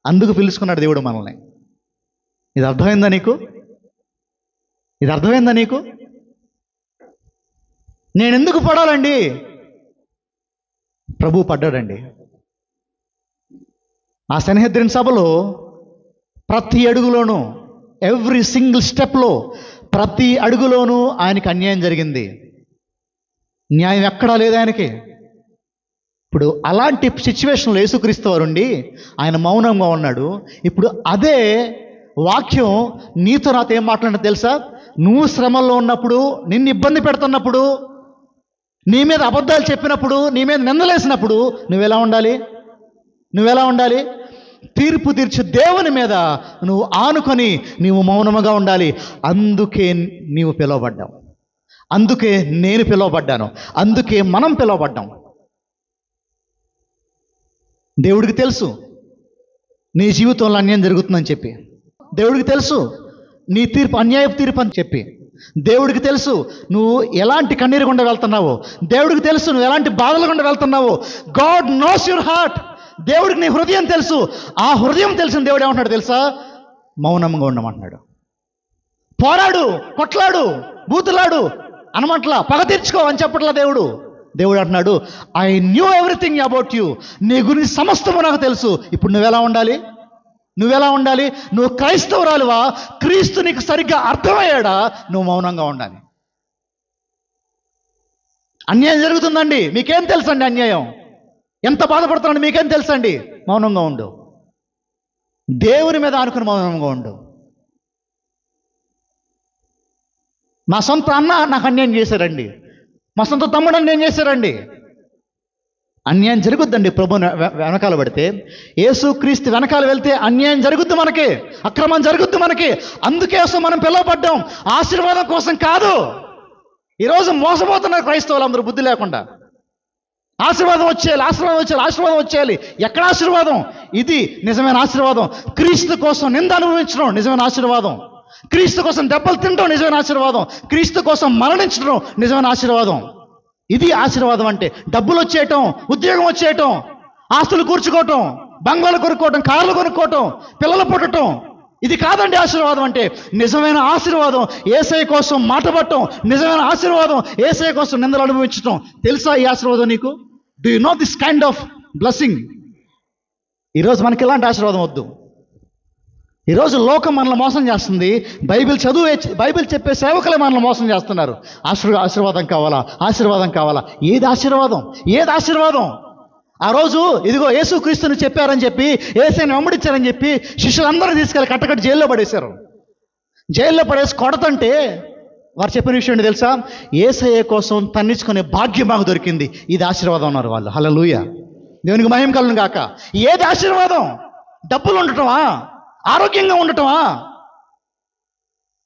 అందుకు పిలుచుకున్నాడు దేవుడు మనల్ని. ఇది అర్థమైందా నీకు? ఇది అర్థమైందా నీకు? నేను ఎందుకు పడాలండి? ప్రభు పడ్డాడండి. ఆ సన్హెద్రిన్ సభలో ప్రతి అడుగులోనూ, ఎవ్రీ సింగిల్ స్టెప్లో, ప్రతి అడుగులోనూ ఆయనకి అన్యాయం జరిగింది. న్యాయం ఎక్కడా లేదు ఆయనకి. ఇప్పుడు అలాంటి సిచ్యువేషన్లో యేసుక్రీస్తు వారుండి ఆయన మౌనంగా ఉన్నాడు. ఇప్పుడు అదే వాక్యం నీతో నాతో ఏం మాట్లాడినా తెలుసా? నువ్వు శ్రమల్లో ఉన్నప్పుడు, నిన్ను ఇబ్బంది పెడుతున్నప్పుడు, నీ మీద అబద్ధాలు చెప్పినప్పుడు, నీ మీద నిందలేసినప్పుడు నువ్వెలా ఉండాలి? నువ్వెలా ఉండాలి? తీర్పు తీర్చే దేవుని మీద నువ్వు ఆనుకొని నీవు మౌనముగా ఉండాలి. అందుకే నీవు పిలువబడ్డావు, అందుకే నేను పిలువబడ్డాను, అందుకే మనం పిలువబడ్డాం. దేవుడికి తెలుసు నీ జీవితంలో అన్యాయం జరుగుతుందని చెప్పి, దేవుడికి తెలుసు నీ తీర్పు అన్యాయపు తీర్పు అని చెప్పి, దేవుడికి తెలుసు నువ్వు ఎలాంటి కన్నీరు గుండా వెళ్తున్నావో, దేవుడికి తెలుసు నువ్వు ఎలాంటి బాధలు గుండా వెళ్తున్నావో. God knows your heart. దేవుడికి నీ హృదయం తెలుసు. ఆ హృదయం తెలిసిన దేవుడు ఏమంటున్నాడు తెలుసా? మౌనంగా ఉండమంటున్నాడు. పోరాడు, కొట్లాడు, బూతులాడు అనమంటలా, పగ తీర్చుకో అని చెప్పట్లా దేవుడు. దేవుడు అంటున్నాడు, I knew everything about you. నీ గురించి సమస్తము నాకు తెలుసు. ఇప్పుడు నువ్వెలా ఉండాలి? నువ్వెలా ఉండాలి? నువ్వు క్రైస్తవురాలువా? క్రీస్తు నీకు సరిగ్గా అర్థమయ్యాడా? నువ్వు మౌనంగా ఉండాలి. అన్యాయం జరుగుతుందండి, మీకేం తెలుసండి? అన్యాయం ఎంత బాధపడుతున్నాడు మీకేం తెలుసండి? మౌనంగా ఉండు. దేవుని మీద ఆనుకుని మౌనంగా ఉండు. మా సొంత అన్న నాకు అన్యాయం చేశారండి, మా సొంత తమ్ముడు అన్యాయం చేశారండి. అన్యాయం జరుగుద్దండి. ప్రభు వెనకాల పడితే, యేసుక్రీస్తు వెనకాల వెళ్తే అన్యాయం జరుగుద్ది మనకి, అక్రమం జరుగుద్ది మనకి. అందుకోసం మనం పిలువబడ్డాం, ఆశీర్వాదం కోసం కాదు. ఈరోజు మోసపోతున్నారు క్రైస్తవులు అందరూ బుద్ధి లేకుండా. ఆశీర్వాదం వచ్చేయాలి, ఆశీర్వాదం వచ్చేయాలి, ఆశీర్వాదం వచ్చేయాలి. ఎక్కడ ఆశీర్వాదం? ఇది నిజమైన ఆశీర్వాదం. క్రీస్తు కోసం నింద అనుభవించడం నిజమైన ఆశీర్వాదం. క్రీస్తు కోసం దెబ్బలు తినడం నిజమైన ఆశీర్వాదం. క్రీస్తు కోసం మరణించడం నిజమైన ఆశీర్వాదం. ఇది ఆశీర్వాదం అంటే. డబ్బులు వచ్చేయటం, ఉద్యోగం వచ్చేయటం, ఆస్తులు కూర్చుకోవటం, బంగాళాలు కొనుక్కోవటం, కార్లు కొనుక్కోవటం, పిల్లలు పుట్టడం, ఇది కాదండి ఆశీర్వాదం అంటే. నిజమైన ఆశీర్వాదం యేసయ్య కోసం మాటపడటం, నిజమైన ఆశీర్వాదం యేసయ్య కోసం నిందలు అనుభవించటం. తెలుసా ఈ ఆశీర్వాదం నీకు? Do you know this kind of blessing? ఈరోజు మనకి ఇలాంటి ఆశీర్వాదం వద్దు. ఈరోజు లోకం మనల్ని మోసం చేస్తుంది. బైబిల్ చెప్పే సేవకులే మనల్ని మోసం చేస్తున్నారు. ఆశీర్వాదం కావాలా, ఆశీర్వాదం కావాలా? ఏది ఆశీర్వాదం? ఏది ఆశీర్వాదం? ఆ రోజు ఇదిగో యేసుక్రీస్తుని చెప్పారని చెప్పి, యేసయ్యని వెంబడించారని చెప్పి శిష్యులందరూ తీసుకెళ్ళి కట్టకట్టి జైల్లో పడేశారు. జైల్లో పడేసి కొడతంటే వారు చెప్పిన విషయం ఏంటి తెలుసా? యేసయ్య కోసం తన్నించుకునే భాగ్యం మాకు దొరికింది, ఇది ఆశీర్వాదం అన్నారు వాళ్ళు. హల్లెలూయా, దేవునికి మహిమ కలుగును గాక. ఏది ఆశీర్వాదం? డబ్బులు ఉండటమా? ఆరోగ్యంగా ఉండటమా?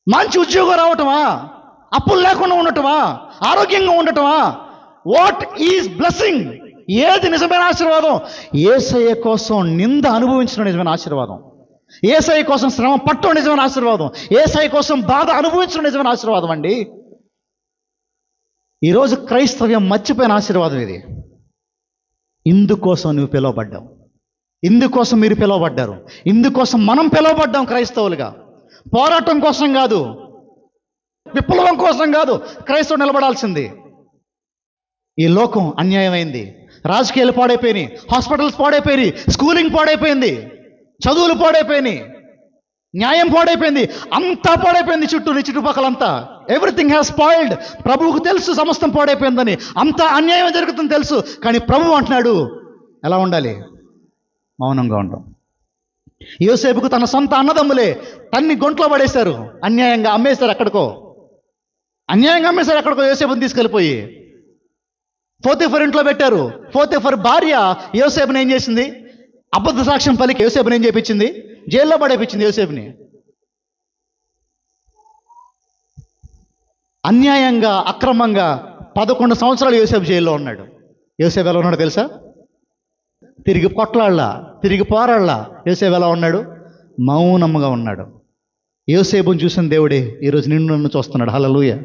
మంచి ఉద్యోగం రావటమా? అప్పులు లేకుండా ఉండటమా? ఆరోగ్యంగా ఉండటమా? What is blessing? ఏది నిజమైన ఆశీర్వాదం? యేసయ్య కోసం నింద అనుభవించడం నిజమైన ఆశీర్వాదం. యేసయ్య కోసం శ్రమ పట్టడం నిజమైన ఆశీర్వాదం. యేసయ్య కోసం బాధ అనుభవించడం నిజమైన ఆశీర్వాదం అండి. ఈరోజు క్రైస్తవ్యం మర్చిపోయిన ఆశీర్వాదం ఇది. ఇందుకోసం నువ్వు పిలువబడ్డావు, ఇందుకోసం మీరు పిలువబడ్డారు, ఇందుకోసం మనం పిలువబడ్డాం క్రైస్తవులుగా. పోరాటం కోసం కాదు, విప్లవం కోసం కాదు క్రైస్తవుడు నిలబడాల్సింది. ఈ లోకం అన్యాయమైంది, రాజకీయాలు పాడైపోయినాయి, హాస్పిటల్స్ పాడైపోయినాయి, స్కూలింగ్ పాడైపోయింది, చదువులు పాడైపోయినాయి, న్యాయం పాడైపోయింది, అంతా పాడైపోయింది. చుట్టుపక్కలంతా ఎవ్రీథింగ్ హ్యాస్ స్పాయిల్డ్. ప్రభువుకు తెలుసు సమస్తం పాడైపోయిందని, అంతా అన్యాయం జరుగుతుందని తెలుసు. కానీ ప్రభువు అంటున్నాడు ఎలా ఉండాలి? మౌనంగా ఉంటాం. యోసేపుకు తన సొంత అన్నదమ్ములే తన్ని గొంట్లో పడేశారు, అన్యాయంగా అమ్మేశారు ఎక్కడికో, యోసేపుని తీసుకెళ్ళిపోయి పోతీఫర్ ఇంట్లో పెట్టారు. పోతీఫర్ భార్య యోసేపుని ఏం చేసింది? అబద్ధ సాక్ష్యం పలికి యోసేపుని ఏం చేపించింది? జైల్లో పడేపించింది యోసేపుని. అన్యాయంగా అక్రమంగా 11 సంవత్సరాలు యోసేపు జైల్లో ఉన్నాడు. యోసేపు ఎలా ఉన్నాడు తెలుసా? తిరిగి కొట్లాడలా, తిరిగి పోరాడలా. యోసేపు ఎలా ఉన్నాడు? మౌనంగా ఉన్నాడు. యోసేపుని చూసిన దేవుడే ఈరోజు నిన్ను నన్ను చూస్తున్నాడు. హల్లెలూయా.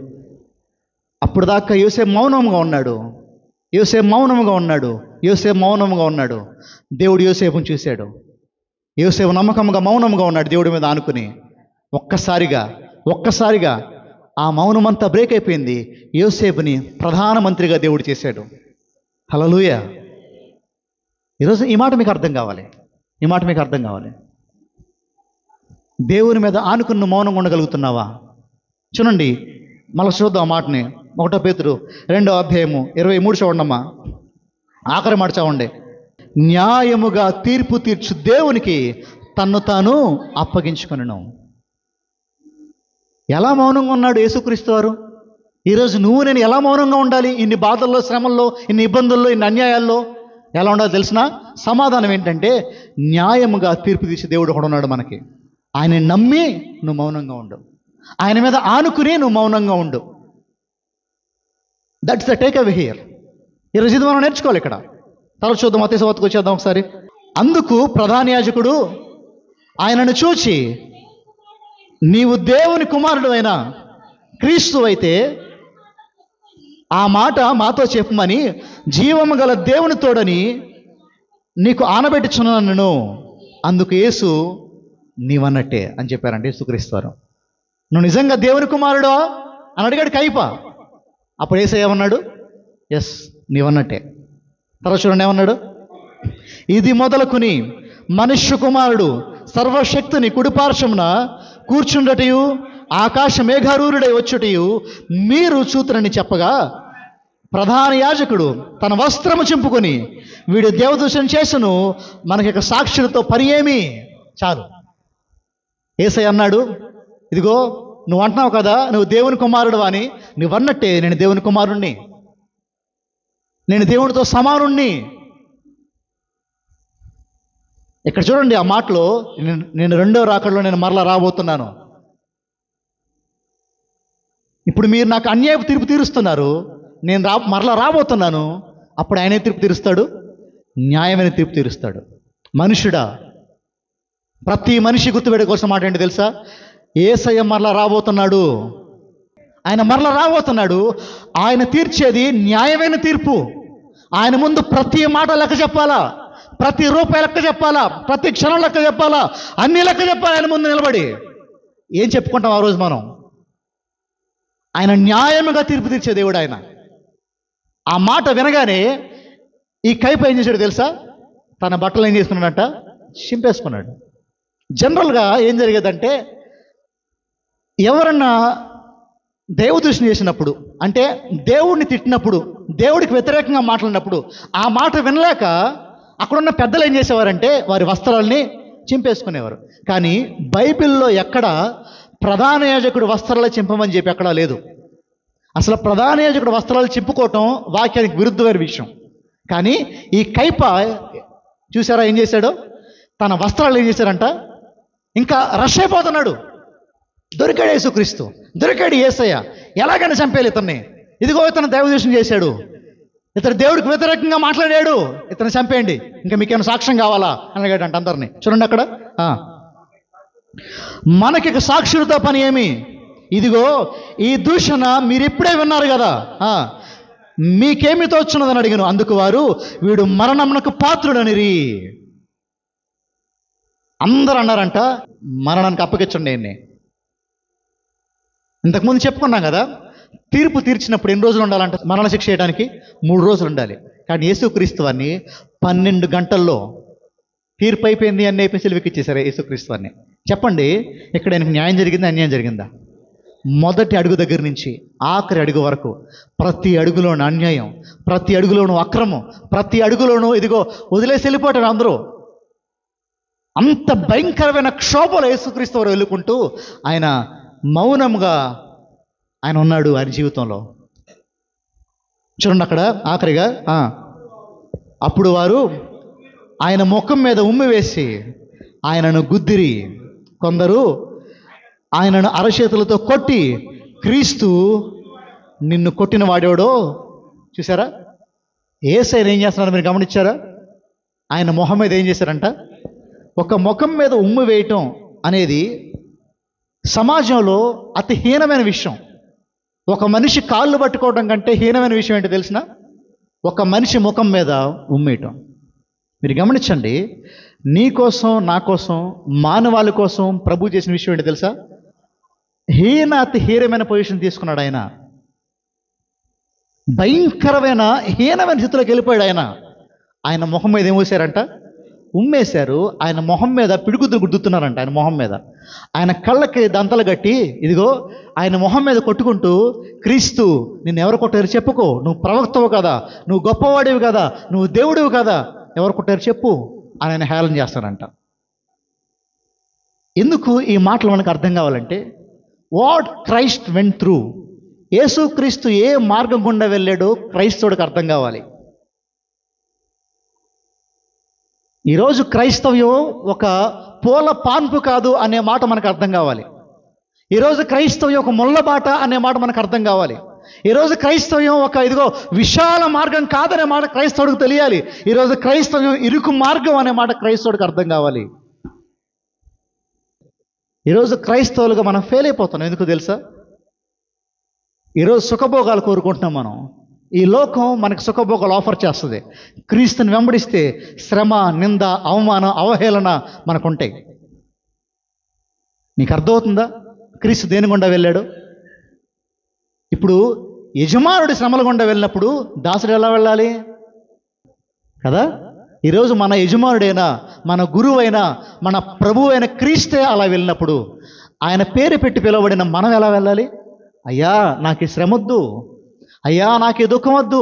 అప్పుడు దాకా యోసేపు మౌనంగా ఉన్నాడు, మౌనంగా ఉన్నాడు. దేవుడు యోసేపుని చూశాడు. యోసేపు నమ్మకంగా మౌనంగా ఉన్నాడు దేవుడి మీద ఆనుకుని. ఒక్కసారిగా ఆ మౌనమంతా బ్రేక్ అయిపోయింది. యోసేపుని ప్రధానమంత్రిగా దేవుడు చేశాడు. హల్లెలూయా. ఈరోజు ఈ మాట మీకు అర్థం కావాలి, దేవుని మీద ఆనుకున్న మౌనంగా ఉండగలుగుతున్నావా? చూడండి, మళ్ళీ చూద్దాం ఆ మాటని. 1 పేతురు 2వ అధ్యాయము 23 చూడండమ్మా. ఆఖరి మాట చూడండి. న్యాయముగా తీర్పు తీర్చు దేవునికి తన్ను తాను అప్పగించుకొనెను. ఎలా మౌనంగా ఉన్నాడు యేసుక్రీస్తు వారు? ఈరోజు నువ్వు నేను ఎలా మౌనంగా ఉండాలి? ఇన్ని బాధల్లో, శ్రమల్లో, ఇన్ని ఇబ్బందుల్లో, ఇన్ని అన్యాయాల్లో ఎలా ఉండాలో తెలిసిన సమాధానం ఏంటంటే, న్యాయముగా తీర్పు తీసే దేవుడు ఒకడు ఉన్నాడు మనకి. ఆయన నమ్మి నువ్వు మౌనంగా ఉండు, ఆయన మీద ఆనుకుని నువ్వు మౌనంగా ఉండు. That's the take away here. ఈరోజు ఇది మనం నేర్చుకోవాలి. ఇక్కడ తర్వాత చూద్దాం, మత్తయి సువార్తకు వచ్చేద్దాం ఒకసారి. అందుకు ప్రధాన యాజకుడు ఆయనను చూచి, నీవు దేవుని కుమారుడు అయిన క్రీస్తు అయితే ఆ మాట మాతో చెప్పమని జీవము గల దేవుని తోడని నీకు ఆనబెట్టుచున్నాను. అందుకు యేసు నీవన్నట్టే అని చెప్పారండి యేసుక్రీస్తు వారు. నువ్వు నిజంగా దేవుని కుమారుడా అని అడిగాడు కయప. అప్పుడు యేసయ్య ఏమన్నాడు? ఎస్, నీవన్నట్టే. తర్వాత చూడండి ఏమన్నాడు? ఇది మొదలుకుని మనుష్య కుమారుడు సర్వశక్తిని కుడిపార్శ్వమున కూర్చుండటయు ఆకాశ మేఘారూరుడై వచ్చుటయు మీరు చూతురని చెప్పగా, ప్రధాన యాజకుడు తన వస్త్రము చింపుకొని, వీడు దేవదూషణ చేసును, మనకి ఇక సాక్షులతో పని ఏమి, చాలు. యేసయ్య అన్నాడు, ఇదిగో నువ్వు అంటున్నావు కదా నువ్వు దేవుని కుమారుడు అని, నువ్వన్నట్టే నేను దేవుని కుమారుణ్ణి, నేను దేవునితో సమానుణ్ణి. ఇక్కడ చూడండి ఆ మాటలో, నేను రెండో రాకడలో నేను మరలా రాబోతున్నాను. ఇప్పుడు మీరు నాకు అన్యాయపు తీర్పు తీరుస్తున్నారు, నేను మరలా రాబోతున్నాను. అప్పుడు ఆయనే తీర్పు తీరుస్తాడు, న్యాయమైన తీర్పు తీరుస్తాడు. మనుషుడా, ప్రతి మనిషి గుర్తుపెట్టే కోసం మాట ఏంటి తెలుసా? యేసయ్య మరలా రాబోతున్నాడు, ఆయన మరలా రాబోతున్నాడు. ఆయన తీర్చేది న్యాయమైన తీర్పు. ఆయన ముందు ప్రతి మాట లెక్క చెప్పాలా, ప్రతి రూపాయి లెక్క చెప్పాలా, ప్రతి క్షణం లెక్క చెప్పాలా, అన్ని లెక్క చెప్పాలి ఆయన ముందు నిలబడి. ఏం చెప్పుకుంటాం ఆ రోజు మనం? ఆయన న్యాయముగా తీర్పు తీర్చే దేవుడు ఆయన. ఆ మాట వినగానే ఈ కైప ఏం చేశాడు తెలుసా? తన బట్టలు ఏం చేసుకున్నాడంట? చింపేసుకున్నాడు. జనరల్గా ఏం జరిగేదంటే, ఎవరన్నా దేవదూషణ చేసినప్పుడు, అంటే దేవుడిని తిట్టినప్పుడు, దేవుడికి వ్యతిరేకంగా మాట్లాడినప్పుడు, ఆ మాట వినలేక అక్కడున్న పెద్దలు ఏం చేసేవారంటే వారి వస్త్రాలని చింపేసుకునేవారు. కానీ బైబిల్లో ఎక్కడ ప్రధాన యాజకుడు వస్త్రాలు చింపమని చెప్పి ఎక్కడా లేదు. అసలు ప్రధాన యాజకుడు వస్త్రాలు చింపుకోవటం వాక్యానికి విరుద్ధమైన విషయం. కానీ ఈ కైప చూసారా ఏం చేశాడో? తన వస్త్రాలు ఏం చేశారంట? ఇంకా రష్ అయిపోతున్నాడు. దొరికాడు యేసుక్రీస్తు, దొరికాడు యేసయ్య. ఎలాగైనా చంపేయాలి ఇతన్ని, ఇదిగో ఇతను దైవదూషణ చేశాడు, ఇతను దేవుడికి వ్యతిరేకంగా మాట్లాడాడు, ఇతను చంపేయండి, ఇంకా మీకేమైనా సాక్ష్యం కావాలా అని అడిగాడు అంట అందరినీ. చూడండి అక్కడ, మనకి సాక్షులతో పని ఏమి, ఇదిగో ఈ దూషణ మీరు ఇప్పుడే విన్నారు కదా, మీకేమి తోచున్నదని అడిగాను. అందుకు వారు, వీడు మరణమునకు పాత్రుడనిరి. అందరూ అన్నారంట, మరణానికి అప్పగించండి ఆయన్ని. ఇంతకుముందు చెప్పుకున్నాం కదా, తీర్పు తీర్చినప్పుడు ఎన్ని రోజులు ఉండాలంట మరణ శిక్ష చేయడానికి? 3 రోజులు ఉండాలి. కానీ యేసుక్రీస్తు వారిని 12 గంటల్లో తీర్పు అయిపోయింది అని చెప్పి సెలవుకిచ్చేశారు యేసుక్రీస్తు వారిని. చెప్పండి, ఇక్కడ ఆయనకు న్యాయం జరిగిందా, అన్యాయం జరిగిందా? మొదటి అడుగు దగ్గర నుంచి ఆఖరి అడుగు వరకు ప్రతి అడుగులోనూ అన్యాయం, ప్రతి అడుగులోనూ అక్రమం, ప్రతి అడుగులోనూ ఇదిగో వదిలేసి వెళ్ళిపోతారు అందరూ. అంత భయంకరమైన క్షోభలో యేసుక్రీస్తు వారు వెళ్ళుకుంటూ ఆయన మౌనంగా ఆయన ఉన్నాడు ఆయన జీవితంలో. చూడండి అక్కడ ఆఖరిగా, అప్పుడు వారు ఆయన ముఖం మీద ఉమ్మి వేసి ఆయనను గుద్దిరి. కొందరు ఆయనను అరచేతులతో కొట్టి, క్రీస్తు నిన్ను కొట్టిన వాడేవాడో. చూసారా యేసయ్యను ఏం చేస్తున్నారో మీరు గమనించారా? ఆయన మొహం మీద ఏం చేశారంట? ఒక ముఖం మీద ఉమ్మి వేయటం అనేది సమాజంలో అతి హీనమైన విషయం. ఒక మనిషి కాళ్ళు పట్టుకోవడం కంటే హీనమైన విషయం ఏంటో తెలిసిన? ఒక మనిషి ముఖం మీద ఉమ్మేయటం. మీరు గమనించండి, నీ కోసం, నా కోసం, మానవాళి కోసం ప్రభు చేసిన విషయం ఏంటో తెలుసా? అతి హీనమైన పొజిషన్ తీసుకున్నాడు ఆయన. భయంకరమైన హీనమైన స్థితిలోకి వెళ్ళిపోయాడు ఆయన. ఆయన మొహం మీద ఏం వేశారంట? ఉమ్మేశారు. ఆయన మొహం మీద పిడుగుద్దులు గుద్దుతున్నారంట. ఆయన మొహం మీద, ఆయన కళ్ళకి దంతలు కట్టి, ఇదిగో ఆయన మొహం మీద కొట్టుకుంటూ, క్రీస్తు నిన్ను ఎవరు కొట్టారు చెప్పుకో, నువ్వు ప్రవక్తవు కదా, నువ్వు గొప్పవాడివి కదా, నువ్వు దేవుడివి కదా, ఎవరు కొట్టారు చెప్పు అని ఆయన హేళన చేస్తారంట. ఎందుకు ఈ మాటలు మనకు అర్థం కావాలంటే, వాట్ క్రైస్ట్ వెంట్ త్రూ, యేసుక్రీస్తు ఏ మార్గం గుండా వెళ్ళాడో క్రైస్తవుడికి అర్థం కావాలి. ఈరోజు క్రైస్తవ్యం ఒక పూల పాన్పు కాదు అనే మాట మనకు అర్థం కావాలి. ఈరోజు క్రైస్తవ్యం ఒక ముళ్ళబాట అనే మాట మనకు అర్థం కావాలి. ఈరోజు క్రైస్తవ్యం ఒక ఇదిగో విశాల మార్గం కాదనే మాట క్రైస్తవుడికి తెలియాలి. ఈరోజు క్రైస్తవ్యం ఇరుకు మార్గం అనే మాట క్రైస్తవుడికి అర్థం కావాలి. ఈరోజు క్రైస్తవులుగా మనం ఫెయిల్ అయిపోతున్నాం. ఎందుకు తెలుసా? ఈరోజు సుఖభోగాలు కోరుకుంటున్నాం మనం. ఈ లోకం మనకు సుఖభోగాలు ఆఫర్ చేస్తుంది. క్రీస్తుని వెంబడిస్తే శ్రమ, నింద, అవమానం, అవహేళన మనకుంటాయి. నీకు అర్థమవుతుందా క్రీస్తు దేని గుండా వెళ్ళాడు? ఇప్పుడు యజమానుడి శ్రమల గుండా వెళ్ళినప్పుడు దాసుడు ఎలా వెళ్ళాలి కదా? ఈరోజు మన యజమానుడైనా, మన గురువైనా, మన ప్రభువు అయిన క్రీస్తే అలా వెళ్ళినప్పుడు, ఆయన పేరు పెట్టి పిలువబడిన మనం ఎలా వెళ్ళాలి? అయ్యా నాకు ఈ శ్రమ వద్దు, అయ్యా నాకు ఈ దుఃఖం వద్దు,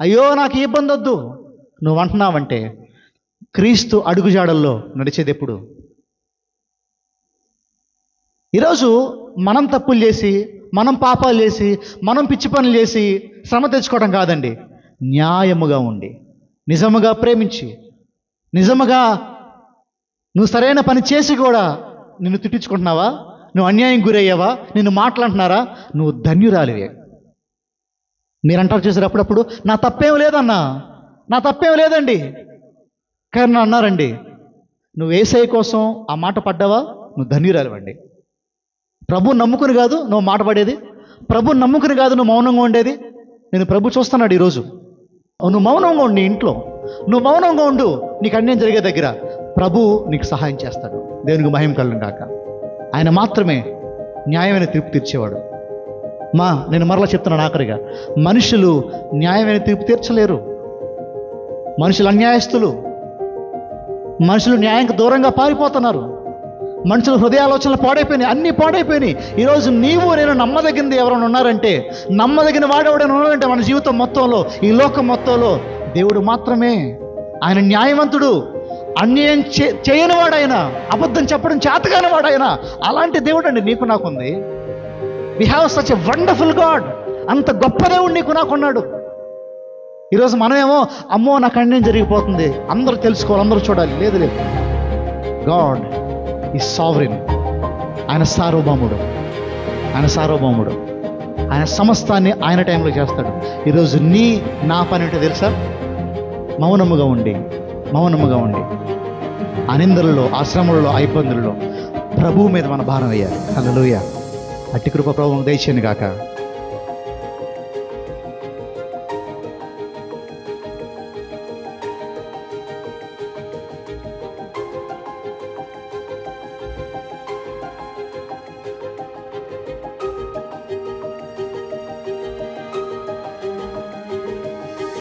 అయ్యో నాకు ఈ ఇబ్బంది వద్దు నువ్వు అంటున్నావంటే క్రీస్తు అడుగుజాడల్లో నడిచేది ఎప్పుడు? ఈరోజు మనం తప్పులు చేసి, మనం పాపాలు చేసి, మనం పిచ్చి పనులు చేసి శ్రమ తెచ్చుకోవడం కాదండి. న్యాయముగా ఉండి, నిజముగా ప్రేమించి, నిజముగా నువ్వు సరైన పని చేసి కూడా నిన్ను తిట్టించుకుంటున్నావా, నువ్వు అన్యాయం గురయ్యావా, నిన్ను మాట్లాడుతున్నారా, నువ్వు ధన్యురాలివే. మీరంటారు చూసారు అప్పుడప్పుడు, నా తప్పేం లేదన్నా, నా తప్పేం లేదండి, కానీ అన్నారండి, నువ్వు యేసయ్య కోసం ఆ మాట పడ్డావా, నువ్వు ధన్యురాలివండి. ప్రభు నమ్ముకుని కాదు నువ్వు మాట పడేది, ప్రభు నమ్ముకుని కాదు నువ్వు మౌనంగా ఉండేది. నేను ప్రభు చూస్తున్నాడు ఈరోజు. నువ్వు మౌనంగా ఉండి ఇంట్లో, నువ్వు మౌనంగా ఉండు, నీకు అన్యాయం జరిగే దగ్గర ప్రభు నీకు సహాయం చేస్తాడు. దేవునికి మహిమ కలుగును గాక. ఆయన మాత్రమే న్యాయమైన తీర్పు తీర్చేవాడు. నేను మరలా చెప్తున్నాను ఆఖరిగా, మనుషులు న్యాయమైన తీర్పు తీర్చలేరు. మనుషులు అన్యాయస్తులు, మనుషులు న్యాయానికి దూరంగా పారిపోతున్నారు. మనుషుల హృదయాలోచనలు పాడైపోయినాయి, అన్నీ పాడైపోయినాయి. ఈరోజు నీవు నేను నమ్మదగినది ఎవరైనా ఉన్నారంటే, నమ్మదగిన వాడెవడైనా ఉన్నారంటే మన జీవితం మొత్తంలో, ఈ లోకం మొత్తంలో దేవుడు మాత్రమే. ఆయన న్యాయవంతుడు, అన్యాయం చేయని వాడైనా, అబద్ధం చెప్పడం చేతగాని వాడైనా, అలాంటి దేవుడు అండి నీకు నాకుంది. We have such a wonderful god. అంత గొప్ప దేవుడు నీకు నాకున్నాడు. ఈరోజు మనమేమో అమ్మో నాకు అన్యాయం జరిగిపోతుంది, అందరూ తెలుసుకోవాలి, అందరూ చూడాలి. లేదు, గాడ్ ఈ సావరిన్, ఆయన సార్వభౌముడు. ఆయన సార్వభౌముడు, ఆయన సమస్తాన్ని ఆయన టైంలో చేస్తాడు. ఈరోజు నా పని ఏంటో తెలుసా? మౌనముగా ఉండి ఆ నిందలలో, ఆ శ్రమలలో, ఆ ఇబ్బందులలో ప్రభువు మీద మన భారం వేయాలి. హల్లెలూయా. అట్టి కృప ప్రభువుకు దయచేయను గాక.